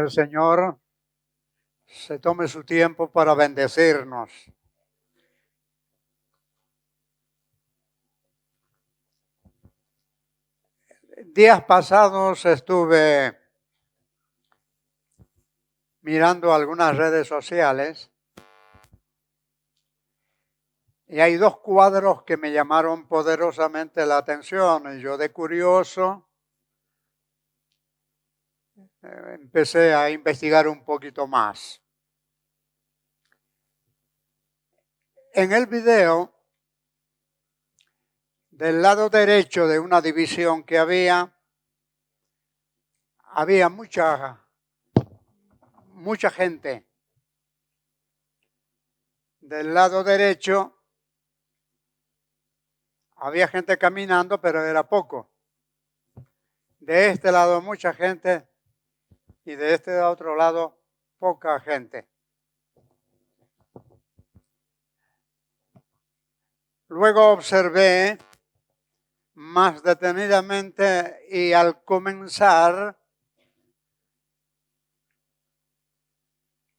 el Señor se tome su tiempo para bendecirnos. Días pasados estuve mirando algunas redes sociales y hay dos cuadros que me llamaron poderosamente la atención. Y yo, de curioso, empecé a investigar un poquito más. En el video, del lado derecho de una división que había mucha gente. Del lado derecho había gente caminando, pero era poco. De este lado mucha gente y de este otro lado poca gente. Luego observé más detenidamente y al comenzar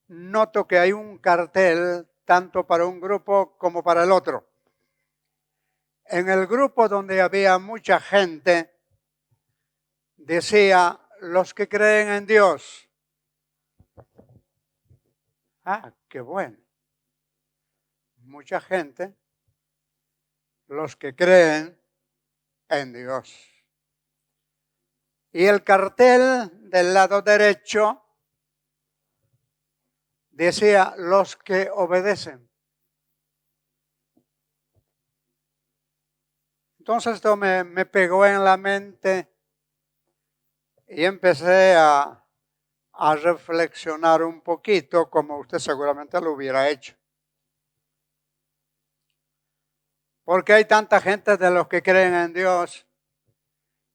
noto que hay un cartel tanto para un grupo como para el otro. En el grupo donde había mucha gente decía: los que creen en Dios. Ah, qué bueno. Mucha gente, los que creen en Dios. Y el cartel del lado derecho decía: los que obedecen. Entonces esto me pegó en la mente y empecé a reflexionar un poquito, como usted seguramente lo hubiera hecho. ¿Por qué hay tanta gente de los que creen en Dios?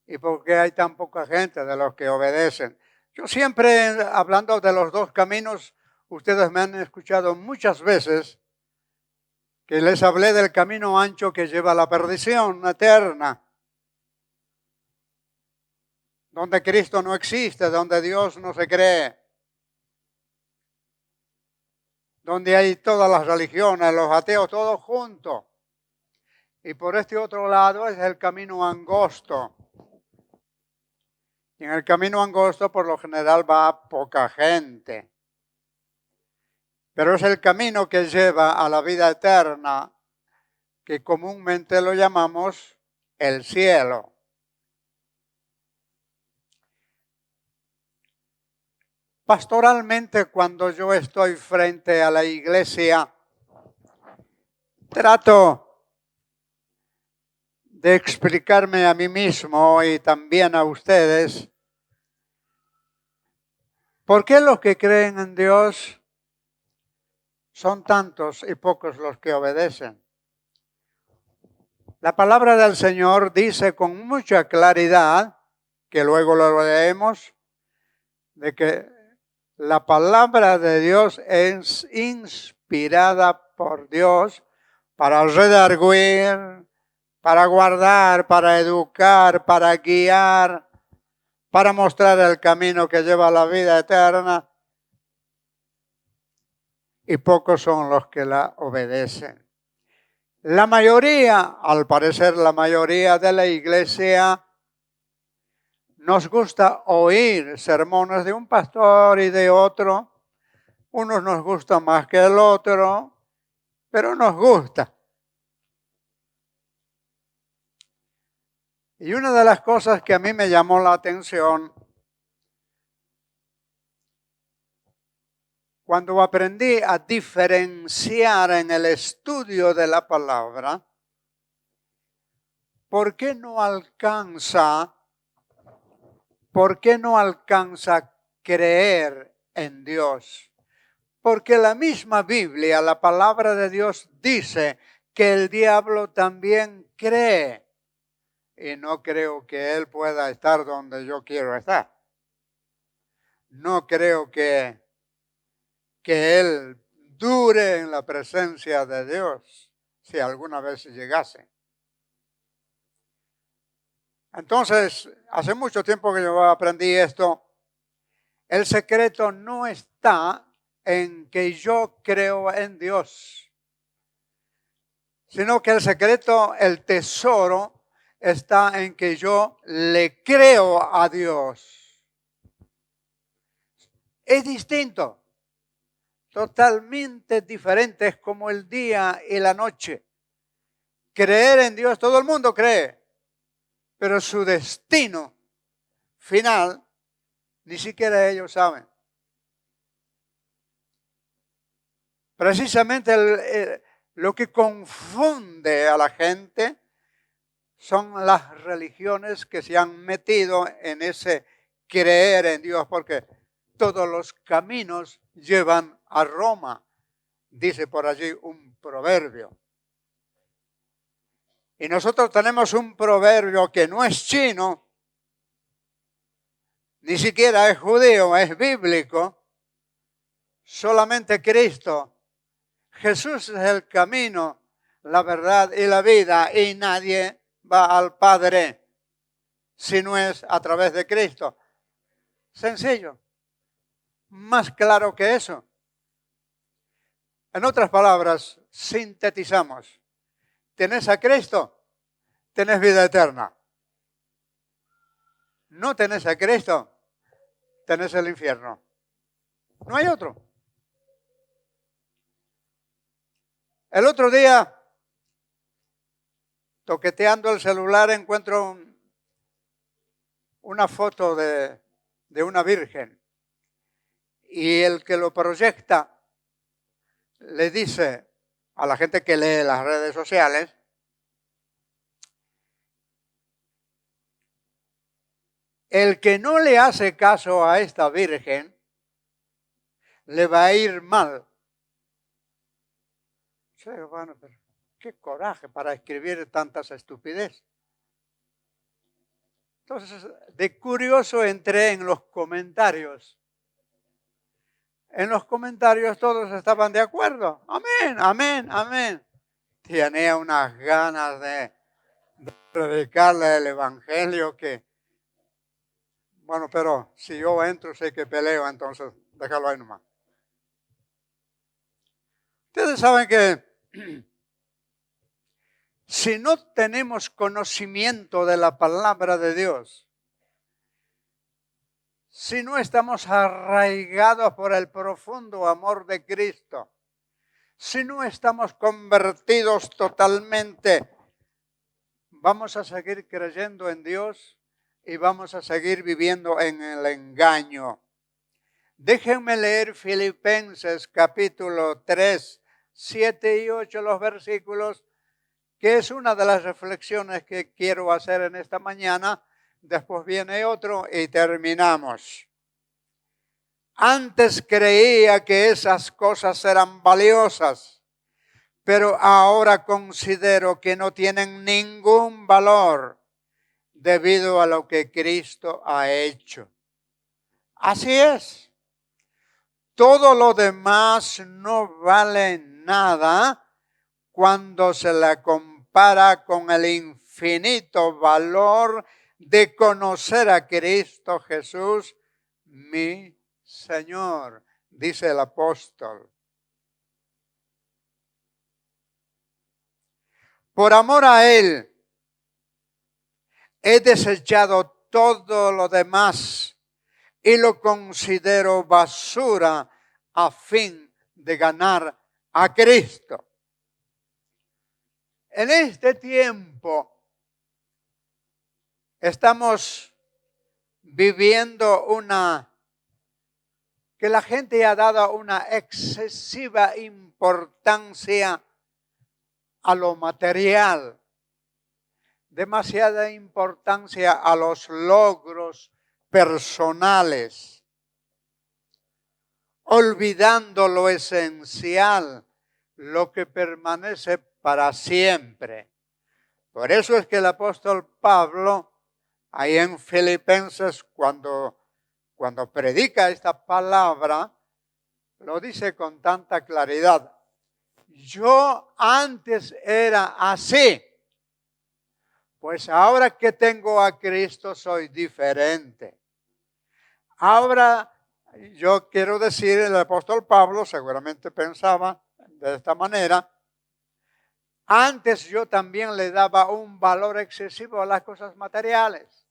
¿Y por qué hay tan poca gente de los que obedecen? Yo siempre, hablando de los dos caminos, ustedes me han escuchado muchas veces que les hablé del camino ancho que lleva a la perdición eterna, donde Cristo no existe, donde Dios no se cree, donde hay todas las religiones, los ateos, todos juntos. Y por este otro lado es el camino angosto. Y en el camino angosto por lo general va poca gente. Pero es el camino que lleva a la vida eterna, que comúnmente lo llamamos el cielo. Pastoralmente, cuando yo estoy frente a la iglesia, trato de explicarme a mí mismo y también a ustedes por qué los que creen en Dios son tantos y pocos los que obedecen. La palabra del Señor dice con mucha claridad, que luego lo leemos, de que la palabra de Dios es inspirada por Dios para redarguir, para guardar, para educar, para guiar, para mostrar el camino que lleva a la vida eterna. Y pocos son los que la obedecen. La mayoría, al parecer la mayoría de la iglesia, nos gusta oír sermones de un pastor y de otro. Unos nos gusta más que el otro, pero nos gusta. Y una de las cosas que a mí me llamó la atención, cuando aprendí a diferenciar en el estudio de la palabra, ¿por qué no alcanza creer en Dios? Porque la misma Biblia, la palabra de Dios, dice que el diablo también cree. Y no creo que él pueda estar donde yo quiero estar. No creo que él dure en la presencia de Dios, si alguna vez llegase. Entonces, hace mucho tiempo que yo aprendí esto El secreto no está en que yo creo en Dios, sino que el secreto, el tesoro, está en que yo le creo a Dios. Es distinto, totalmente diferente, es como el día y la noche. Creer en Dios, todo el mundo cree, pero su destino final ni siquiera ellos saben. Precisamente lo que confunde a la gente son las religiones que se han metido en ese creer en Dios, porque todos los caminos llevan a Roma, dice por allí un proverbio. Y nosotros tenemos un proverbio que no es chino, ni siquiera es judío, es bíblico. Solamente Cristo. Jesús es el camino, la verdad y la vida, y nadie va al Padre si no es a través de Cristo. Sencillo. Más claro que eso. En otras palabras, sintetizamos. ¿Tenés a Cristo? Tenés vida eterna. ¿No tenés a Cristo? Tenés el infierno. No hay otro. El otro día, toqueteando el celular, encuentro una foto de una virgen. Y el que lo proyecta le dice a la gente que lee las redes sociales, el que no le hace caso a esta virgen, le va a ir mal. Sí, bueno, pero qué coraje para escribir tantas estupideces. Entonces, de curioso entré en los comentarios. En los comentarios todos estaban de acuerdo. Amén, amén, amén. Tenía unas ganas de predicarle el evangelio que, bueno, pero si yo entro sé que peleo, entonces déjalo ahí nomás. Ustedes saben que si no tenemos conocimiento de la palabra de Dios, si no estamos arraigados por el profundo amor de Cristo, si no estamos convertidos totalmente, vamos a seguir creyendo en Dios y vamos a seguir viviendo en el engaño. Déjenme leer Filipenses capítulo 3, 7 y 8, los versículos, que es una de las reflexiones que quiero hacer en esta mañana. Después viene otro y terminamos. Antes creía que esas cosas eran valiosas, pero ahora considero que no tienen ningún valor debido a lo que Cristo ha hecho. Así es. Todo lo demás no vale nada cuando se la compara con el infinito valor de conocer a Cristo Jesús, mi Señor, dice el apóstol. Por amor a Él, he desechado todo lo demás y lo considero basura a fin de ganar a Cristo. En este tiempo estamos viviendo que la gente ha dado una excesiva importancia a lo material, demasiada importancia a los logros personales, olvidando lo esencial, lo que permanece para siempre. Por eso es que el apóstol Pablo, ahí en Filipenses, cuando predica esta palabra, lo dice con tanta claridad. Yo antes era así, pues ahora que tengo a Cristo soy diferente. Ahora Yo quiero decir, el apóstol Pablo seguramente pensaba de esta manera. Antes yo también le daba un valor excesivo a las cosas materiales.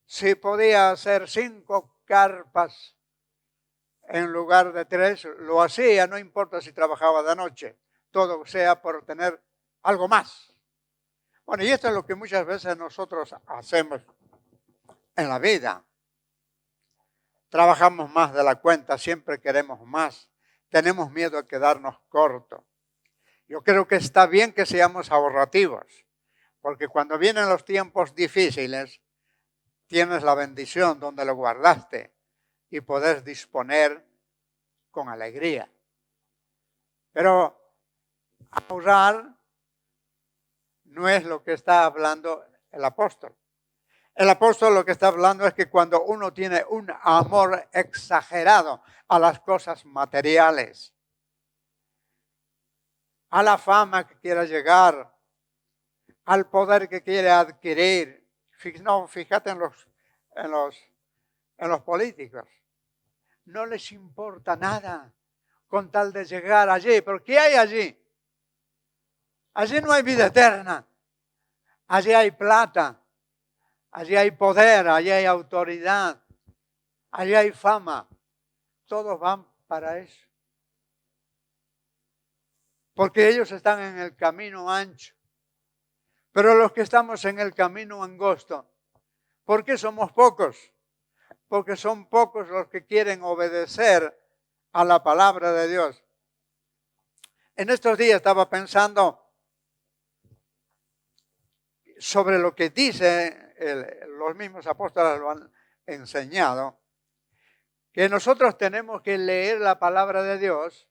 Si podía hacer 5 carpas en lugar de 3, lo hacía, no importa si trabajaba de noche. Todo sea por tener algo más. Bueno, y esto es lo que muchas veces nosotros hacemos en la vida. Trabajamos más de la cuenta, siempre queremos más. Tenemos miedo a quedarnos cortos. Yo creo que está bien que seamos ahorrativos, porque cuando vienen los tiempos difíciles, tienes la bendición donde lo guardaste y poder disponer con alegría. Pero ahorrar no es lo que está hablando el apóstol. El apóstol lo que está hablando es que cuando uno tiene un amor exagerado a las cosas materiales, a la fama que quiera llegar, al poder que quiere adquirir. No, fíjate en los políticos. No les importa nada con tal de llegar allí. ¿Pero qué hay allí? Allí no hay vida eterna. Allí hay plata. Allí hay poder. Allí hay autoridad. Allí hay fama. Todos van para eso. Porque ellos están en el camino ancho. Pero los que estamos en el camino angosto, ¿por qué somos pocos? Porque son pocos los que quieren obedecer a la palabra de Dios. En estos días estaba pensando sobre lo que dice, los mismos apóstoles lo han enseñado, que nosotros tenemos que leer la palabra de Dios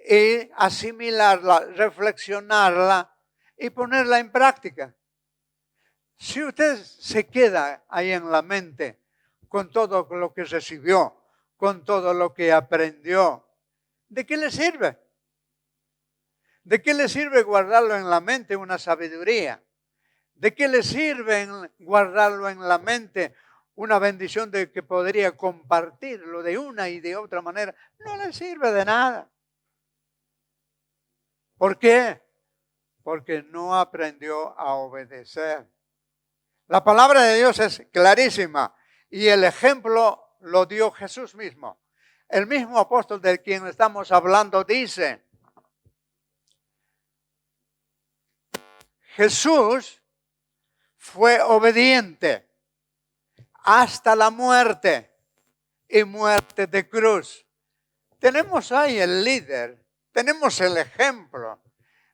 y asimilarla, reflexionarla y ponerla en práctica. Si usted se queda ahí en la mente con todo lo que recibió, con todo lo que aprendió, ¿de qué le sirve? ¿De qué le sirve guardarlo en la mente una sabiduría? ¿De qué le sirve guardarlo en la mente una bendición de que podría compartirlo de una y de otra manera? No le sirve de nada. ¿Por qué? Porque no aprendió a obedecer. La palabra de Dios es clarísima y el ejemplo lo dio Jesús mismo. El mismo apóstol del quien estamos hablando dice, Jesús fue obediente hasta la muerte y muerte de cruz. Tenemos ahí el líder, tenemos el ejemplo.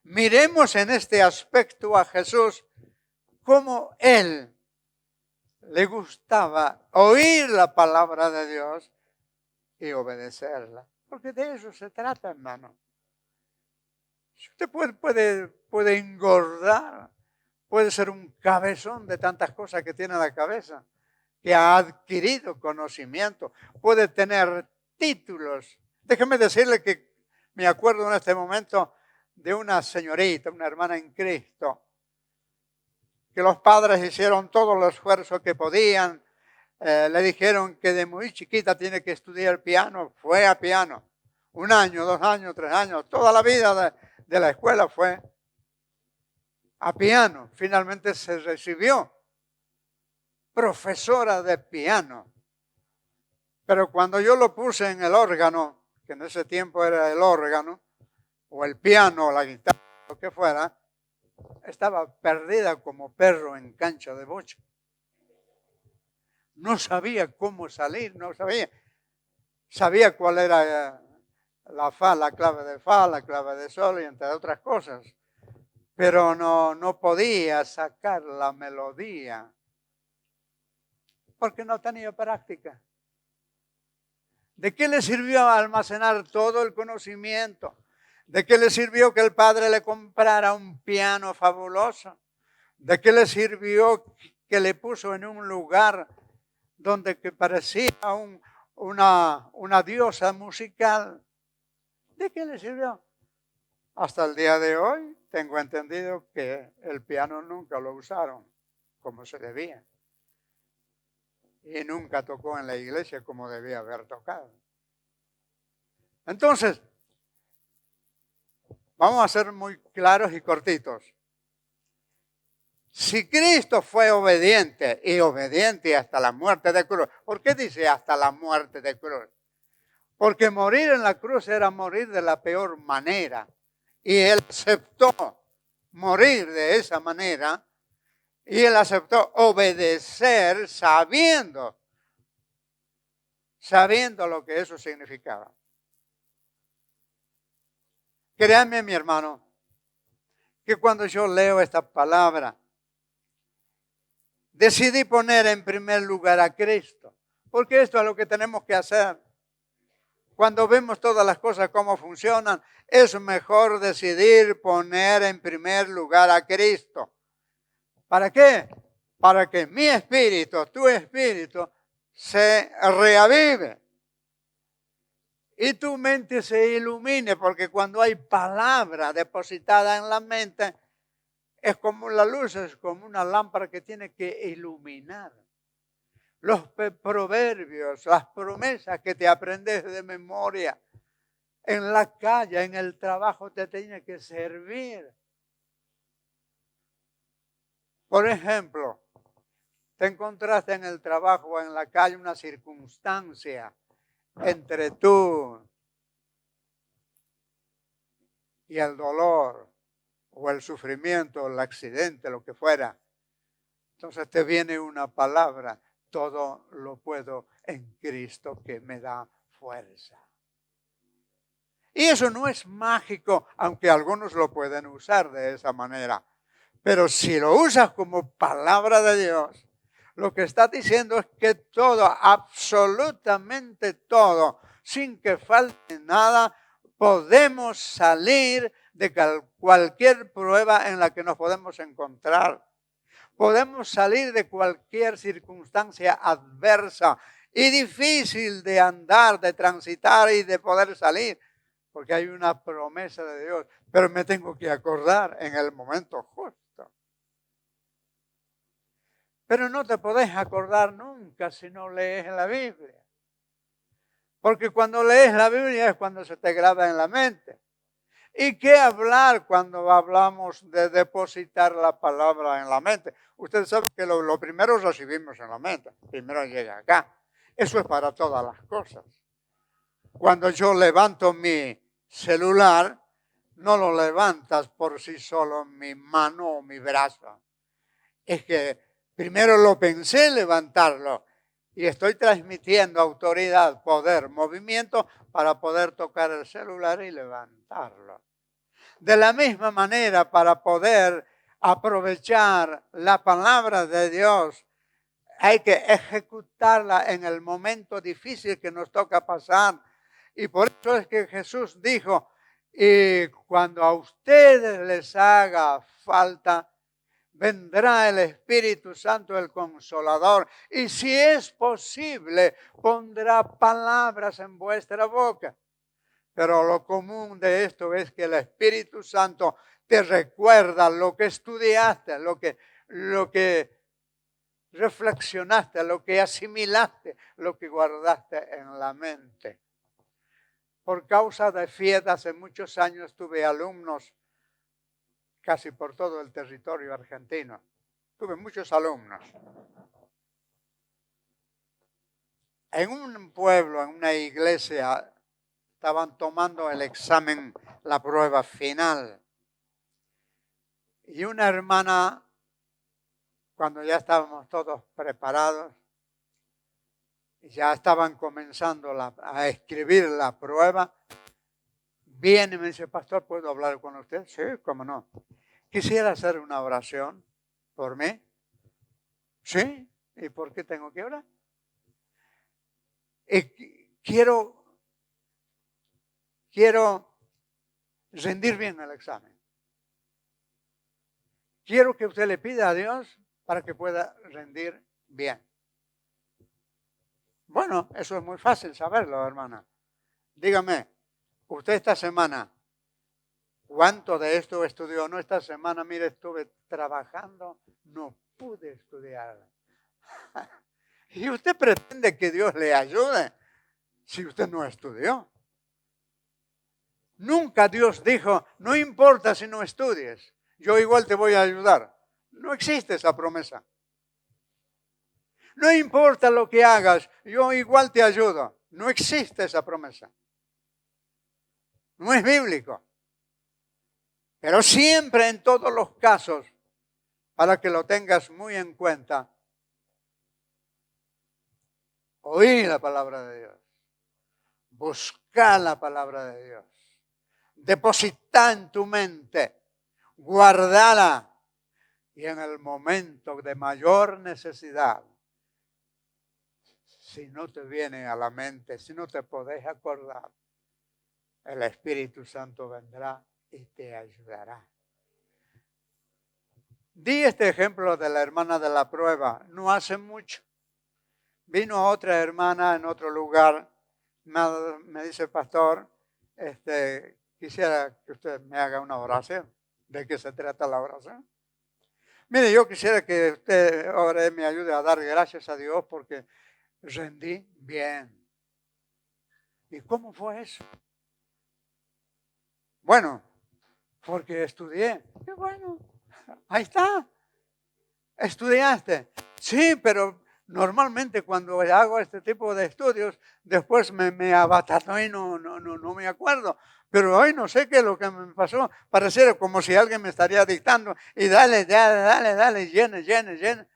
Miremos en este aspecto a Jesús como él le gustaba oír la palabra de Dios y obedecerla. Porque de eso se trata, hermano. Usted puede engordar, puede ser un cabezón de tantas cosas que tiene en la cabeza, que ha adquirido conocimiento, puede tener títulos. Déjeme decirle que me acuerdo en este momento de una señorita, una hermana en Cristo, que los padres hicieron todo el esfuerzo que podían. Le dijeron que de muy chiquita tiene que estudiar piano. Fue a piano. 1 año, 2 años, 3 años. Toda la vida de la escuela fue a piano. Finalmente se recibió profesora de piano. Pero cuando yo lo puse en el órgano, que en ese tiempo era el órgano, o el piano, o la guitarra, lo que fuera, estaba perdida como perro en cancha de bocha. No sabía cómo salir, no sabía. Sabía cuál era la fa, la clave de fa, la clave de sol y entre otras cosas. Pero no podía sacar la melodía porque no tenía práctica. ¿De qué le sirvió almacenar todo el conocimiento? ¿De qué le sirvió que el padre le comprara un piano fabuloso? ¿De qué le sirvió que le puso en un lugar donde que parecía una diosa musical? ¿De qué le sirvió? Hasta el día de hoy tengo entendido que el piano nunca lo usaron como se debía. y nunca tocó en la iglesia como debía haber tocado. Entonces, vamos a ser muy claros y cortitos. Si Cristo fue obediente y obediente hasta la muerte de cruz, ¿por qué dice hasta la muerte de cruz? Porque morir en la cruz era morir de la peor manera. Y Él aceptó morir de esa manera. Y Él aceptó obedecer sabiendo lo que eso significaba. Créanme, mi hermano, que cuando yo leo esta palabra, decidí poner en primer lugar a Cristo. Porque esto es lo que tenemos que hacer. Cuando vemos todas las cosas cómo funcionan, es mejor decidir poner en primer lugar a Cristo. ¿Para qué? Para que mi espíritu, tu espíritu, se reavive. Y tu mente se ilumine, porque cuando hay palabra depositada en la mente, es como la luz, es como una lámpara que tiene que iluminar. Los proverbios, las promesas que te aprendes de memoria, en la calle, en el trabajo, te tiene que servir. Por ejemplo, te encontraste en el trabajo o en la calle una circunstancia entre tú y el dolor o el sufrimiento, o el accidente, lo que fuera. Entonces te viene una palabra: todo lo puedo en Cristo que me da fuerza. Y eso no es mágico, aunque algunos lo pueden usar de esa manera. Pero si lo usas como palabra de Dios, lo que está diciendo es que todo, absolutamente todo, sin que falte nada, podemos salir de cualquier prueba en la que nos podemos encontrar. Podemos salir de cualquier circunstancia adversa y difícil de andar, de transitar y de poder salir, porque hay una promesa de Dios, pero me tengo que acordar en el momento justo. Pero no te podés acordar nunca si no lees la Biblia, porque cuando lees la Biblia es cuando se te graba en la mente. ¿Y qué hablar cuando hablamos de depositar la palabra en la mente? Usted sabe que lo primero recibimos en la mente, primero llega acá. Eso es para todas las cosas. Cuando yo levanto mi celular, no lo levantas por sí solo mi mano o mi brazo. Es que primero lo pensé levantarlo y estoy transmitiendo autoridad, poder, movimiento para poder tocar el celular y levantarlo. De la misma manera, para poder aprovechar la palabra de Dios, hay que ejecutarla en el momento difícil que nos toca pasar. Y por eso es que Jesús dijo: y cuando a ustedes les haga falta, vendrá el Espíritu Santo, el Consolador, y si es posible, pondrá palabras en vuestra boca. Pero lo común de esto es que el Espíritu Santo te recuerda lo que estudiaste, lo que reflexionaste, lo que asimilaste, lo que guardaste en la mente. Por causa de FIED, hace muchos años tuve alumnos casi por todo el territorio argentino. Tuve muchos alumnos. En un pueblo, en una iglesia, estaban tomando el examen, la prueba final. Y una hermana, cuando ya estábamos todos preparados, ya estaban comenzando a escribir la prueba, viene y me dice: pastor, ¿puedo hablar con usted? Sí, cómo no. Quisiera hacer una oración por mí. Sí, ¿y por qué tengo que orar? Quiero rendir bien el examen. Quiero que usted le pida a Dios para que pueda rendir bien. Bueno, eso es muy fácil saberlo, hermana. Dígame, usted esta semana, ¿cuánto de esto estudió? No, esta semana, mire, estuve trabajando, no pude estudiar. Y usted pretende que Dios le ayude si usted no estudió. Nunca Dios dijo, no importa si no estudies, yo igual te voy a ayudar. No existe esa promesa. No importa lo que hagas, yo igual te ayudo. No existe esa promesa. No es bíblico. Pero siempre en todos los casos, para que lo tengas muy en cuenta, oí la palabra de Dios. Busca la palabra de Dios. Deposita en tu mente. Guardala. Y en el momento de mayor necesidad, si no te viene a la mente, si no te podés acordar, el Espíritu Santo vendrá y te ayudará. Di este ejemplo de la hermana de la prueba. No hace mucho. Vino otra hermana en otro lugar. Me dice, pastor, quisiera que usted me haga una oración. ¿De qué se trata la oración? Mire, yo quisiera que usted ahora me ayude a dar gracias a Dios porque rendí bien. ¿Y cómo fue eso? Bueno, porque estudié. Qué bueno. Ahí está. ¿Estudiaste? Sí, pero normalmente cuando hago este tipo de estudios, después me abatardo y no me acuerdo. Pero hoy no sé qué es lo que me pasó. Pareciera como si alguien me estaría dictando. Y dale, llene.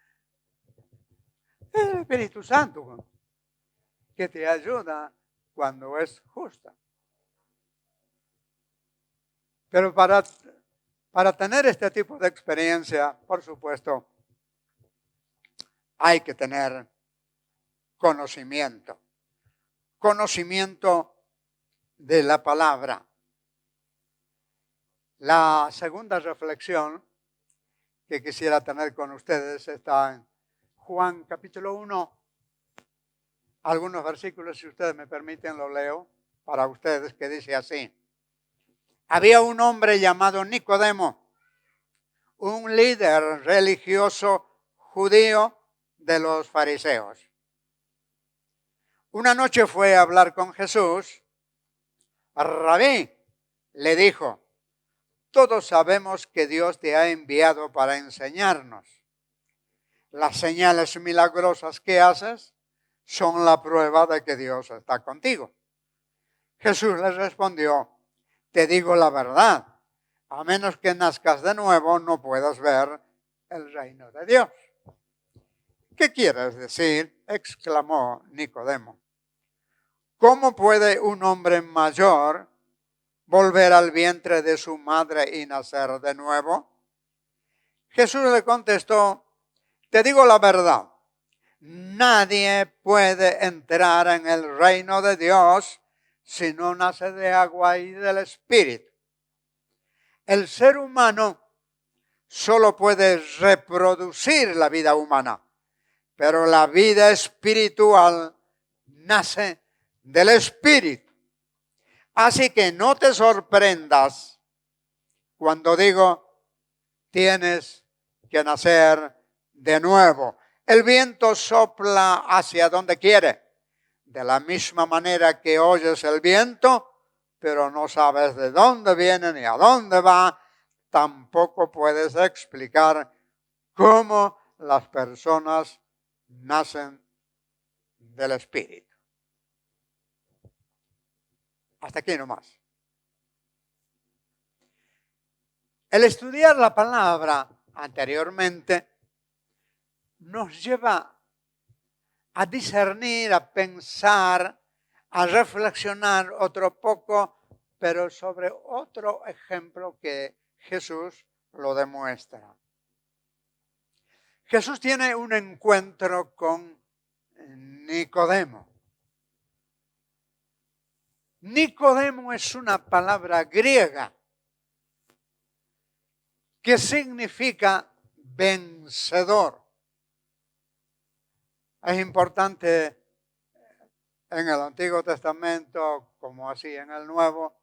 El Espíritu Santo que te ayuda cuando es justa. Pero para tener este tipo de experiencia, por supuesto, hay que tener conocimiento. Conocimiento de la palabra. La segunda reflexión que quisiera tener con ustedes está en Juan capítulo 1. Algunos versículos, si ustedes me permiten, lo leo para ustedes, que dice así. Había un hombre llamado Nicodemo, un líder religioso judío de los fariseos. Una noche fue a hablar con Jesús. Rabí, le dijo, todos sabemos que Dios te ha enviado para enseñarnos. Las señales milagrosas que haces son la prueba de que Dios está contigo. Jesús les respondió, te digo la verdad, a menos que nazcas de nuevo no puedas ver el reino de Dios. ¿Qué quieres decir? Exclamó Nicodemo. ¿Cómo puede un hombre mayor volver al vientre de su madre y nacer de nuevo? Jesús le contestó, te digo la verdad, nadie puede entrar en el reino de Dios si no nace de agua y del Espíritu. El ser humano solo puede reproducir la vida humana, pero la vida espiritual nace del Espíritu. Así que no te sorprendas cuando digo, tienes que nacer de nuevo. El viento sopla hacia donde quiere. De la misma manera que oyes el viento, pero no sabes de dónde viene ni a dónde va, tampoco puedes explicar cómo las personas nacen del Espíritu. Hasta aquí nomás. El estudiar la palabra anteriormente nos lleva a discernir, a pensar, a reflexionar otro poco, pero sobre otro ejemplo que Jesús lo demuestra. Jesús tiene un encuentro con Nicodemo. Nicodemo es una palabra griega que significa vencedor. Es importante en el Antiguo Testamento, como así en el Nuevo,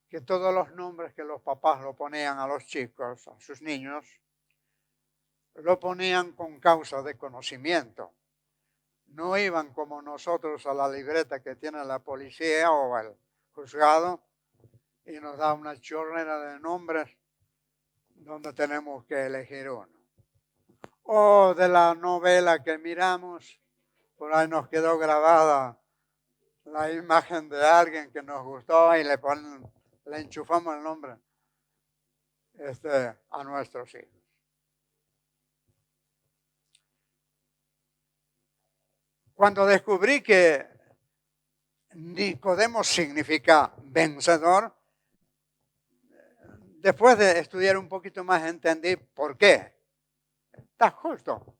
que todos los nombres que los papás lo ponían a los chicos, a sus niños, lo ponían con causa de conocimiento. No iban como nosotros a la libreta que tiene la policía o el juzgado y nos da una chorrera de nombres donde tenemos que elegir uno. O de la novela que miramos, por ahí nos quedó grabada la imagen de alguien que nos gustó y le enchufamos el nombre a nuestros hijos. Cuando descubrí que Nicodemo significa vencedor, después de estudiar un poquito más entendí por qué. Está justo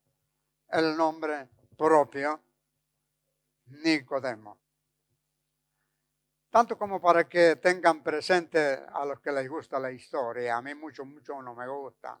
el nombre propio, Nicodemo. Tanto como para que tengan presente a los que les gusta la historia. A mí mucho no me gusta.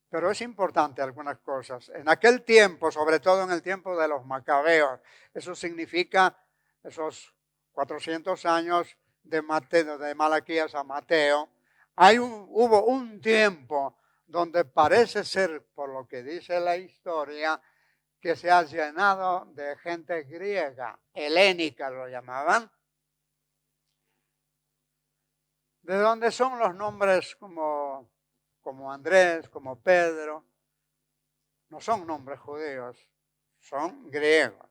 Pero es importante algunas cosas. En aquel tiempo, sobre todo en el tiempo de los macabeos, eso significa esos 400 años de Malaquías a Mateo, hubo un tiempo donde parece ser, por lo que dice la historia, que se ha llenado de gente griega, helénica lo llamaban. ¿De dónde son los nombres como Andrés, como Pedro? No son nombres judíos, son griegos.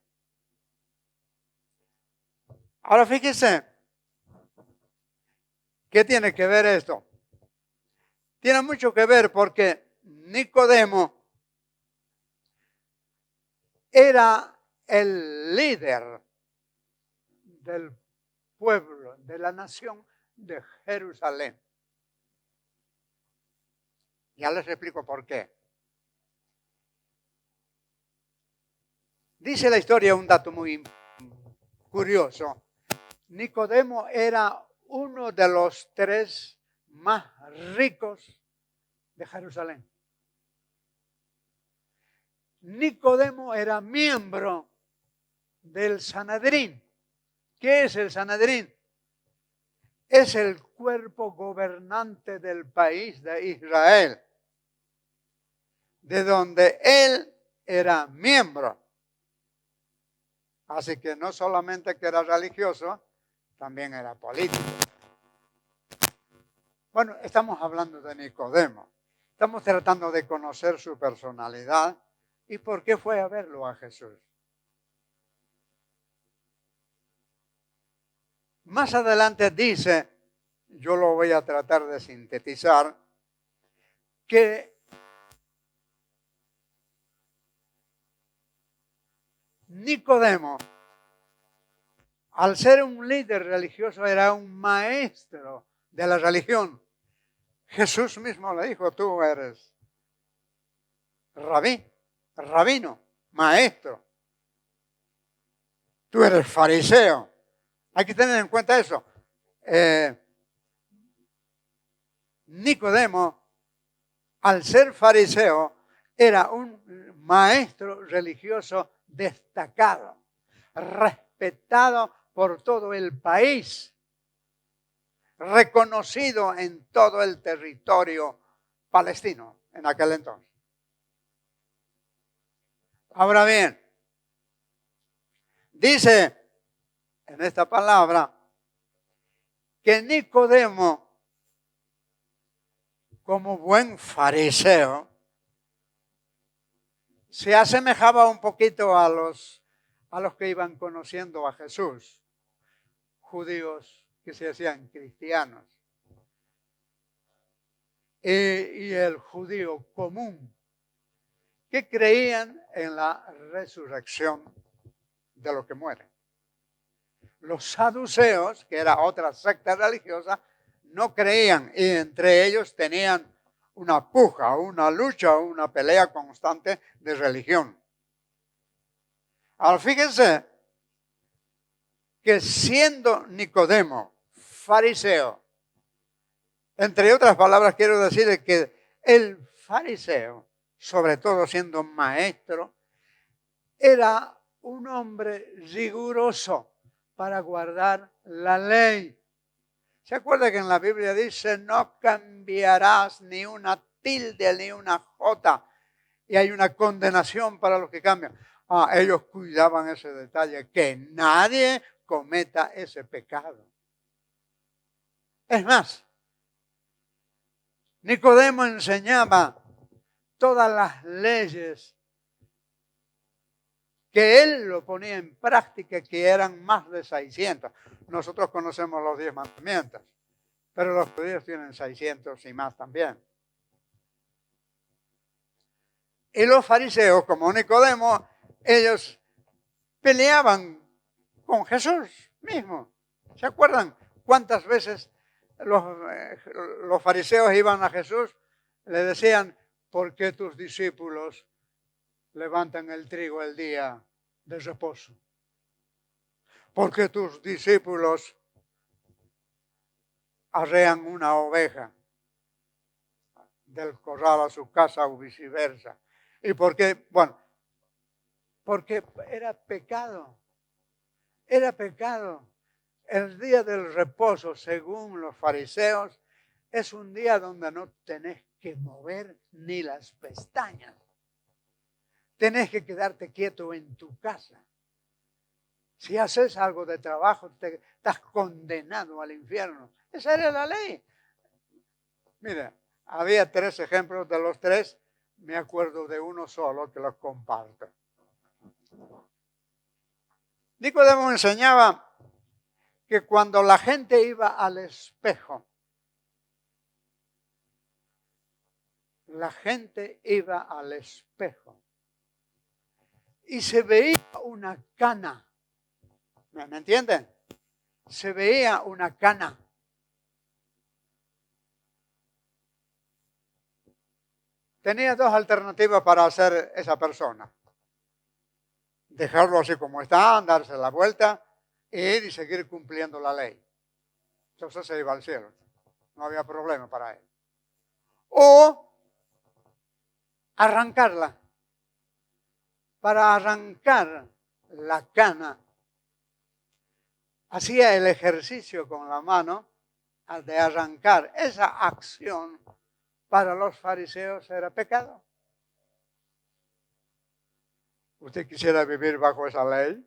Ahora fíjense, ¿qué tiene que ver esto? Tiene mucho que ver porque Nicodemo era el líder del pueblo, de la nación de Jerusalén. Ya les explico por qué. Dice la historia un dato muy curioso. Nicodemo era uno de los 3 más ricos de Jerusalén. Nicodemo era miembro del Sanedrín. ¿Qué es el Sanedrín? Es el cuerpo gobernante del país de Israel, de donde él era miembro. Así que no solamente que era religioso, también era político. Bueno, estamos hablando de Nicodemo. Estamos tratando de conocer su personalidad y por qué fue a verlo a Jesús. Más adelante dice, yo lo voy a tratar de sintetizar, que Nicodemo, al ser un líder religioso, era un maestro de la religión. Jesús mismo le dijo, tú eres rabino, maestro. Tú eres fariseo. Hay que tener en cuenta eso. Nicodemo, al ser fariseo, era un maestro religioso destacado, respetado por todo el país, reconocido en todo el territorio palestino en aquel entonces. Ahora bien, dice en esta palabra que Nicodemo, como buen fariseo, se asemejaba un poquito a los que iban conociendo a Jesús, judíos que se hacían cristianos, y el judío común, que creían en la resurrección de los que mueren. Los saduceos, que era otra secta religiosa, no creían y entre ellos tenían una puja, una lucha, una pelea constante de religión. Ahora fíjense que siendo Nicodemo fariseo, entre otras palabras quiero decir que el fariseo, sobre todo siendo maestro, era un hombre riguroso para guardar la ley. ¿Se acuerda que en la Biblia dice, no cambiarás ni una tilde ni una jota. Y hay una condenación para los que cambian. Ellos cuidaban ese detalle, que nadie cometa ese pecado. Es más, Nicodemo enseñaba todas las leyes que él lo ponía en práctica, que eran más de 600. Nosotros conocemos los 10 mandamientos, pero los judíos tienen 600 y más también. Y los fariseos, como Nicodemo, ellos peleaban con Jesús mismo. ¿Se acuerdan cuántas veces los fariseos iban a Jesús? Le decían, ¿por qué tus discípulos levantan el trigo el día de reposo? ¿Por qué tus discípulos arrean una oveja del corral a su casa o viceversa? ¿Y por qué? Bueno, porque era pecado. Era pecado. El día del reposo, según los fariseos, es un día donde no tenés que mover ni las pestañas. Tenés que quedarte quieto en tu casa. Si haces algo de trabajo, estás condenado al infierno. Esa era la ley. Mira, había 3 ejemplos, de los 3 me acuerdo de uno solo que los comparto. Nicodemo enseñaba que cuando la gente iba al espejo, y se veía una cana. ¿Me entienden? Se veía una cana. Tenía 2 alternativas para hacer esa persona. Dejarlo así como está, darse la vuelta, ir y seguir cumpliendo la ley. Entonces se iba al cielo. No había problema para él. O arrancarla. Para arrancar la cana, hacía el ejercicio con la mano de arrancar. Esa acción para los fariseos era pecado. ¿Usted quisiera vivir bajo esa ley?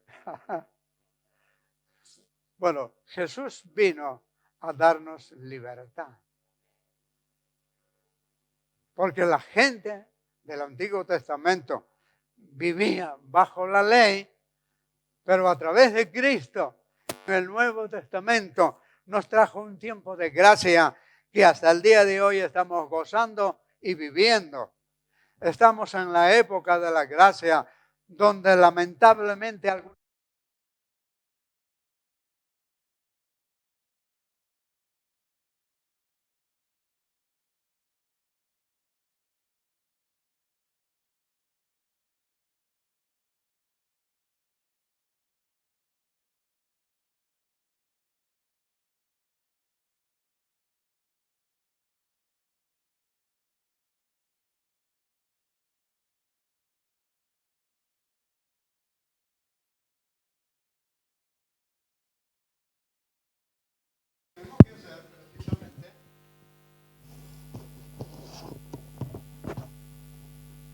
Bueno, Jesús vino a darnos libertad. Porque la gente del Antiguo Testamento vivía bajo la ley, pero a través de Cristo, en el Nuevo Testamento, nos trajo un tiempo de gracia que hasta el día de hoy estamos gozando y viviendo. Estamos en la época de la gracia, donde lamentablemente algunos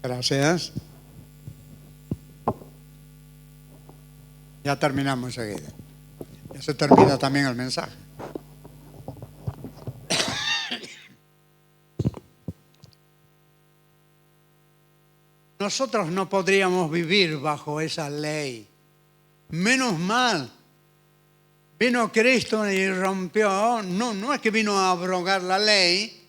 Gracias. Ya terminamos enseguida. Ya se termina también el mensaje. Nosotros no podríamos vivir bajo esa ley. Menos mal. Vino Cristo y rompió. No es que vino a abrogar la ley,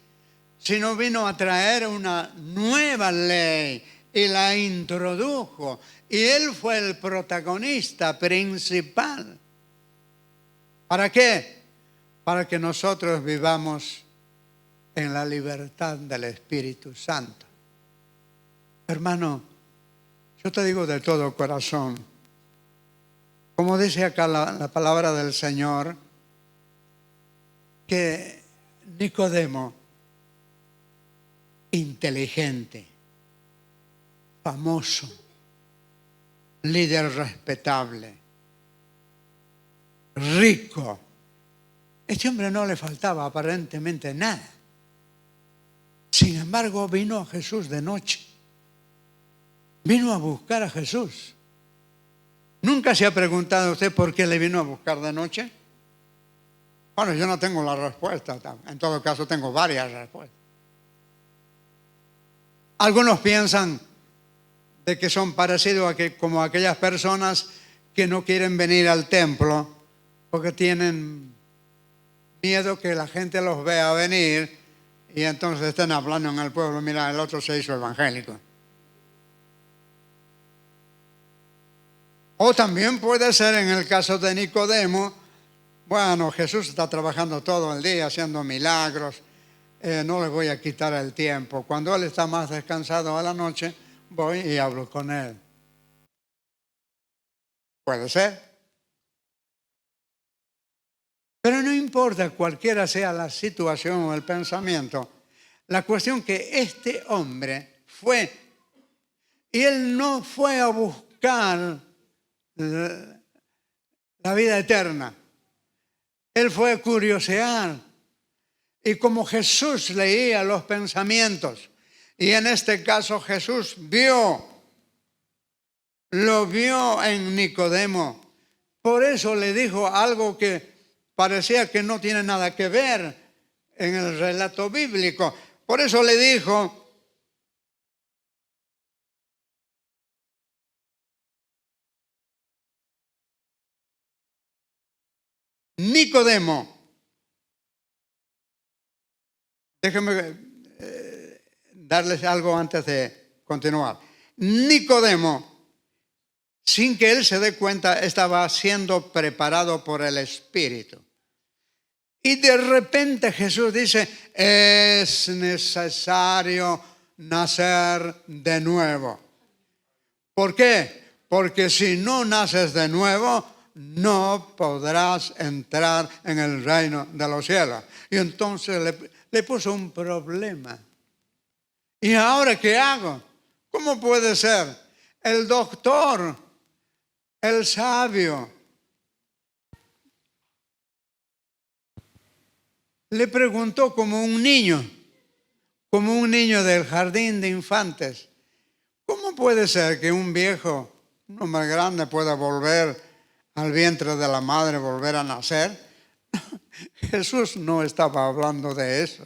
sino vino a traer una nueva ley y la introdujo. Y Él fue el protagonista principal. ¿Para qué? Para que nosotros vivamos en la libertad del Espíritu Santo. Hermano, yo te digo de todo corazón, como dice acá la palabra del Señor, que Nicodemo, inteligente, famoso, líder respetable, rico. Este hombre no le faltaba aparentemente nada. Sin embargo, vino a Jesús de noche. Vino a buscar a Jesús. ¿Nunca se ha preguntado usted por qué le vino a buscar de noche? Bueno, yo no tengo la respuesta. En todo caso, tengo varias respuestas. Algunos piensan de que son parecidos como aquellas personas que no quieren venir al templo porque tienen miedo que la gente los vea venir y entonces estén hablando en el pueblo. Mira, el otro se hizo evangélico. O también puede ser en el caso de Nicodemo. Bueno, Jesús está trabajando todo el día haciendo milagros. No le voy a quitar el tiempo. Cuando él está más descansado a la noche, voy y hablo con él. Puede ser. Pero no importa cualquiera sea la situación o el pensamiento. La cuestión que este hombre fue, y él no fue a buscar la vida eterna. Él fue a curiosear. Y como Jesús leía los pensamientos, y en este caso Jesús lo vio en Nicodemo. Por eso le dijo algo que parecía que no tiene nada que ver en el relato bíblico. Por eso le dijo, Nicodemo, déjenme darles algo antes de continuar. Nicodemo, sin que él se dé cuenta, estaba siendo preparado por el Espíritu. Y de repente Jesús dice, es necesario nacer de nuevo. ¿Por qué? Porque si no naces de nuevo, no podrás entrar en el reino de los cielos. Y entonces le puso un problema. ¿Y ahora qué hago? ¿Cómo puede ser? El doctor, el sabio, le preguntó como un niño del jardín de infantes, ¿cómo puede ser que un viejo, un hombre grande, pueda volver al vientre de la madre, volver a nacer? Jesús no estaba hablando de eso.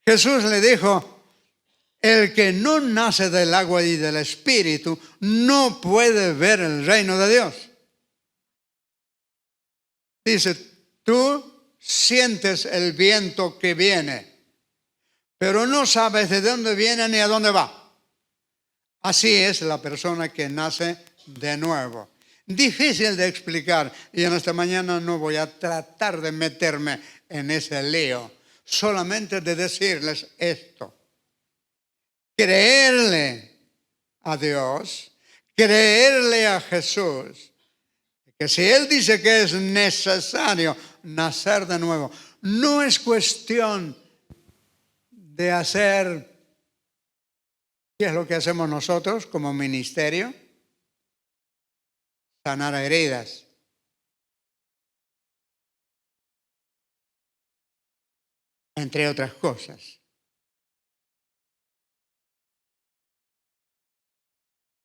Jesús le dijo, el que no nace del agua y del Espíritu no puede ver el reino de Dios. Dice, tú sientes el viento que viene, pero no sabes de dónde viene ni a dónde va. Así es la persona que nace de nuevo. Difícil de explicar, y en esta mañana no voy a tratar de meterme en ese lío, solamente de decirles esto. Creerle a Dios, creerle a Jesús, que si Él dice que es necesario nacer de nuevo, no es cuestión de hacer, ¿qué es lo que hacemos nosotros como ministerio? Sanar heridas. Entre otras cosas.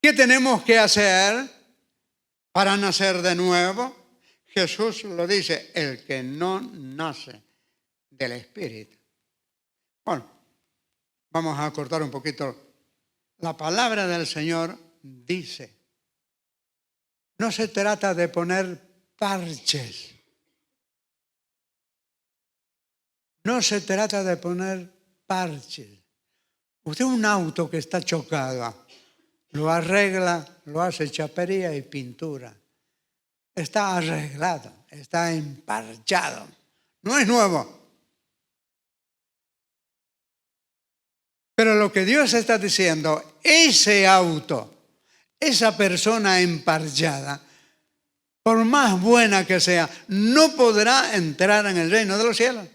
¿Qué tenemos que hacer para nacer de nuevo? Jesús lo dice, el que no nace del Espíritu. Bueno, vamos a cortar un poquito. La palabra del Señor dice, no se trata de poner parches. No se trata de poner parches. Usted un auto que está chocado, lo arregla, lo hace chapería y pintura. Está arreglado, está emparchado. No es nuevo. Pero lo que Dios está diciendo, ese auto, esa persona emparchada, por más buena que sea, no podrá entrar en el reino de los cielos.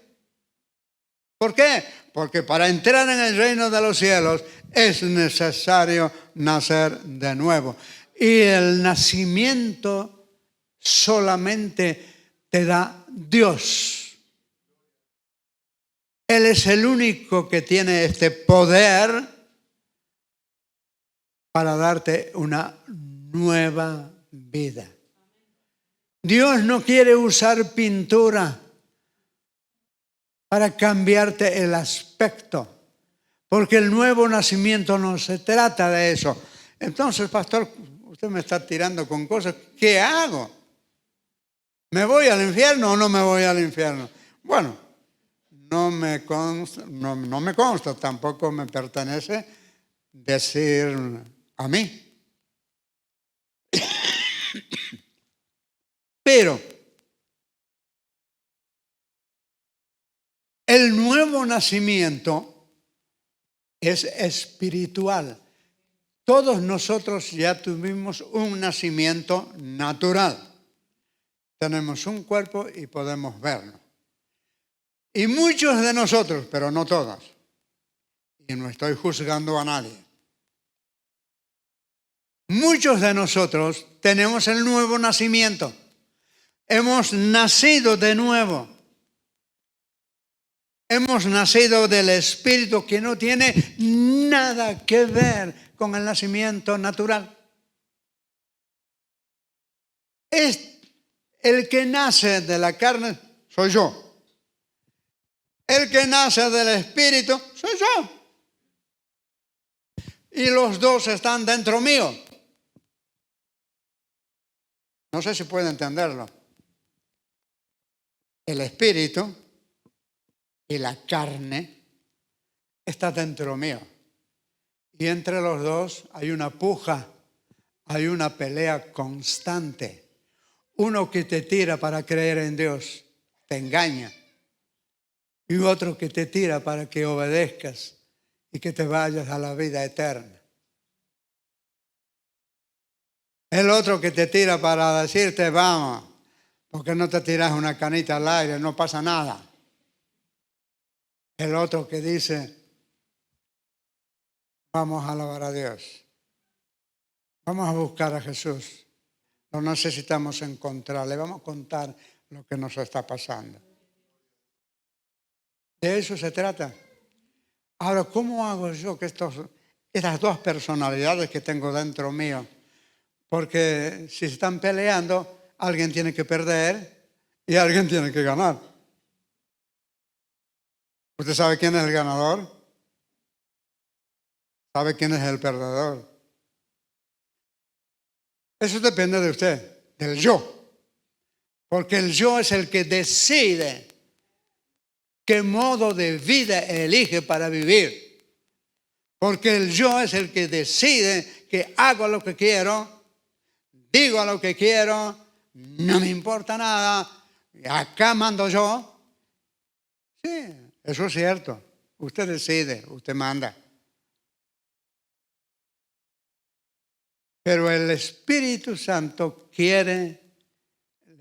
¿Por qué? Porque para entrar en el reino de los cielos es necesario nacer de nuevo. Y el nacimiento solamente te da Dios. Él es el único que tiene este poder para darte una nueva vida. Dios no quiere usar pintura para cambiarte el aspecto, porque el nuevo nacimiento no se trata de eso. Entonces, pastor, usted me está tirando con cosas. ¿Qué hago? ¿Me voy al infierno o no me voy al infierno? Bueno, no me consta, tampoco me pertenece decir a mí. Pero el nuevo nacimiento es espiritual. Todos nosotros ya tuvimos un nacimiento natural. Tenemos un cuerpo y podemos verlo. Y muchos de nosotros, pero no todos, y no estoy juzgando a nadie, muchos de nosotros tenemos el nuevo nacimiento. Hemos nacido de nuevo. Hemos nacido del Espíritu, que no tiene nada que ver con el nacimiento natural. El que nace de la carne soy yo. El que nace del Espíritu soy yo. Y los dos están dentro mío. No sé si puede entenderlo. El Espíritu y la carne está dentro mío. Y entre los dos hay una puja, hay una pelea constante. Uno que te tira para creer en Dios, te engaña. Y otro que te tira para que obedezcas y que te vayas a la vida eterna. El otro que te tira para decirte, vamos, porque no te tiras una canita al aire, no pasa nada. El otro que dice, vamos a alabar a Dios. Vamos a buscar a Jesús. Lo necesitamos encontrar. Le vamos a contar lo que nos está pasando. De eso se trata. Ahora, ¿cómo hago yo que estas dos personalidades que tengo dentro mío? Porque si se están peleando, alguien tiene que perder y alguien tiene que ganar. ¿Usted sabe quién es el ganador? ¿Sabe quién es el perdedor? Eso depende de usted, del yo. Porque el yo es el que decide qué modo de vida elige para vivir. Porque el yo es el que decide que hago lo que quiero, digo lo que quiero, no me importa nada, acá mando yo. Sí, eso es cierto. Usted decide, usted manda. Pero el Espíritu Santo quiere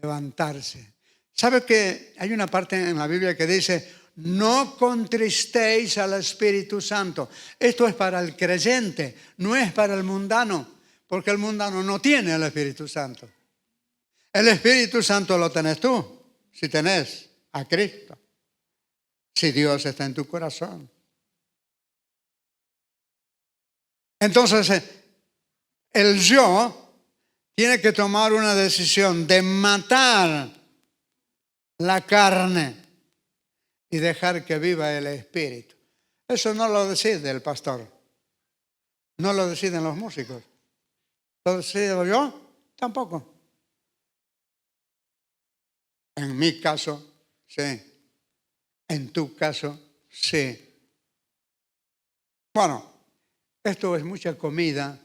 levantarse. ¿Sabe que hay una parte en la Biblia que dice, no contristéis al Espíritu Santo? Esto es para el creyente, no es para el mundano, porque el mundano no tiene el Espíritu Santo. El Espíritu Santo lo tenés tú, si tenés a Cristo, si Dios está en tu corazón. Entonces, el yo tiene que tomar una decisión de matar la carne y dejar que viva el Espíritu. Eso no lo decide el pastor, no lo deciden los músicos. ¿Lo decido yo? Tampoco. En mi caso, sí. En tu caso, sí. Bueno, esto es mucha comida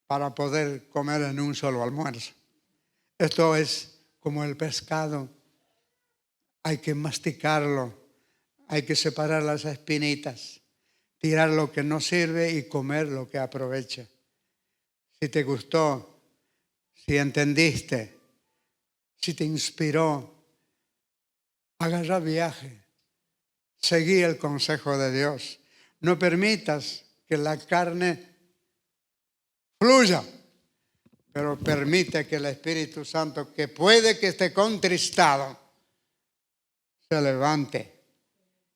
para poder comer en un solo almuerzo. Esto es como el pescado. Hay que masticarlo, hay que separar las espinitas, tirar lo que no sirve y comer lo que aprovecha. Si te gustó, si entendiste, si te inspiró, agarra viaje, seguí el consejo de Dios. No permitas que la carne fluya, pero permite que el Espíritu Santo, que puede que esté contristado, se levante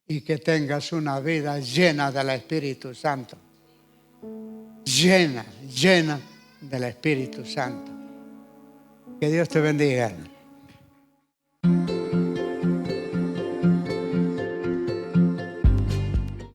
y que tengas una vida llena del Espíritu Santo. Llena del Espíritu Santo. Que Dios te bendiga.